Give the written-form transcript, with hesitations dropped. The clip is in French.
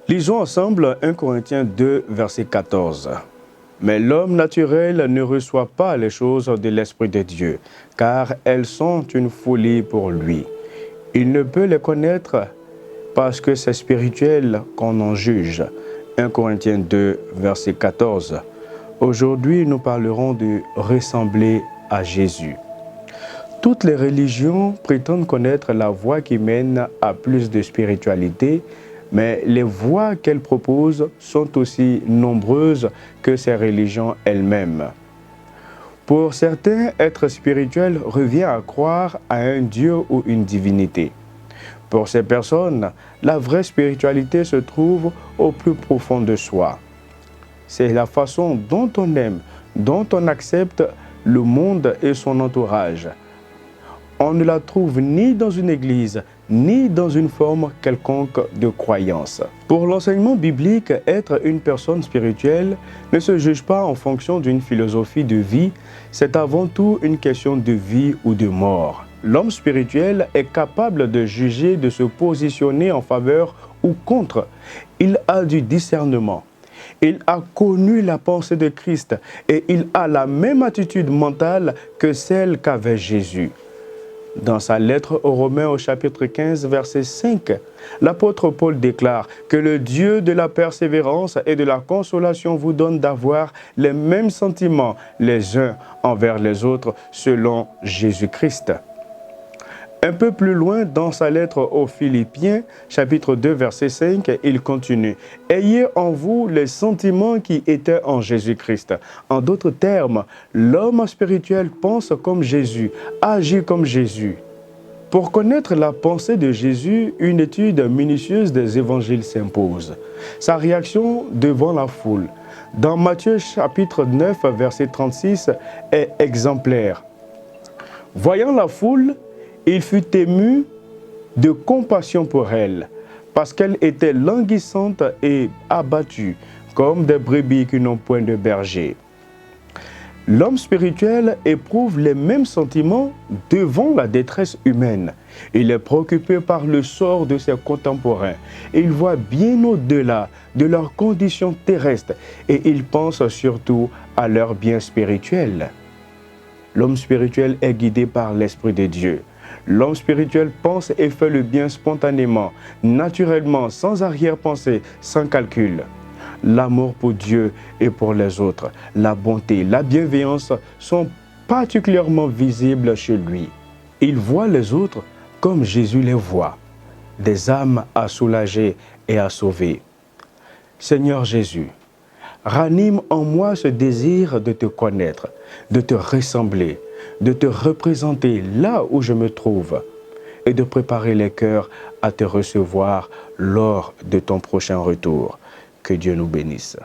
Lisons ensemble 1 Corinthiens 2, verset 14. Mais l'homme naturel ne reçoit pas les choses de l'Esprit de Dieu, car elles sont une folie pour lui. Il ne peut les connaître parce que c'est spirituel qu'on en juge. 1 Corinthiens 2, verset 14. Aujourd'hui, nous parlerons de ressembler à Jésus. Toutes les religions prétendent connaître la voie qui mène à plus de spiritualité, mais les voies qu'elles proposent sont aussi nombreuses que ces religions elles-mêmes. Pour certains, être spirituel revient à croire à un Dieu ou une divinité. Pour ces personnes, la vraie spiritualité se trouve au plus profond de soi. C'est la façon dont on aime, dont on accepte le monde et son entourage. On ne la trouve ni dans une église, ni dans une forme quelconque de croyance. Pour l'enseignement biblique, être une personne spirituelle ne se juge pas en fonction d'une philosophie de vie, c'est avant tout une question de vie ou de mort. L'homme spirituel est capable de juger, de se positionner en faveur ou contre. Il a du discernement. Il a connu la pensée de Christ et il a la même attitude mentale que celle qu'avait Jésus. Dans sa lettre aux Romains au chapitre 15, verset 5, l'apôtre Paul déclare que le Dieu de la persévérance et de la consolation vous donne d'avoir les mêmes sentiments les uns envers les autres selon Jésus-Christ. Un peu plus loin, dans sa lettre aux Philippiens, chapitre 2, verset 5, il continue « Ayez en vous les sentiments qui étaient en Jésus-Christ. » En d'autres termes, l'homme spirituel pense comme Jésus, agit comme Jésus. Pour connaître la pensée de Jésus, une étude minutieuse des évangiles s'impose. Sa réaction devant la foule, dans Matthieu chapitre 9, verset 36, est exemplaire. Voyant la foule, il fut ému de compassion pour elle, parce qu'elle était languissante et abattue, comme des brebis qui n'ont point de berger. L'homme spirituel éprouve les mêmes sentiments devant la détresse humaine. Il est préoccupé par le sort de ses contemporains. Il voit bien au-delà de leurs conditions terrestres et il pense surtout à leur bien spirituel. L'homme spirituel est guidé par l'Esprit de Dieu. L'homme spirituel pense et fait le bien spontanément, naturellement, sans arrière-pensée, sans calcul. L'amour pour Dieu et pour les autres, la bonté, la bienveillance sont particulièrement visibles chez lui. Il voit les autres comme Jésus les voit, des âmes à soulager et à sauver. Seigneur Jésus, ranime en moi ce désir de te connaître, de te ressembler, de te représenter là où je me trouve et de préparer les cœurs à te recevoir lors de ton prochain retour. Que Dieu nous bénisse.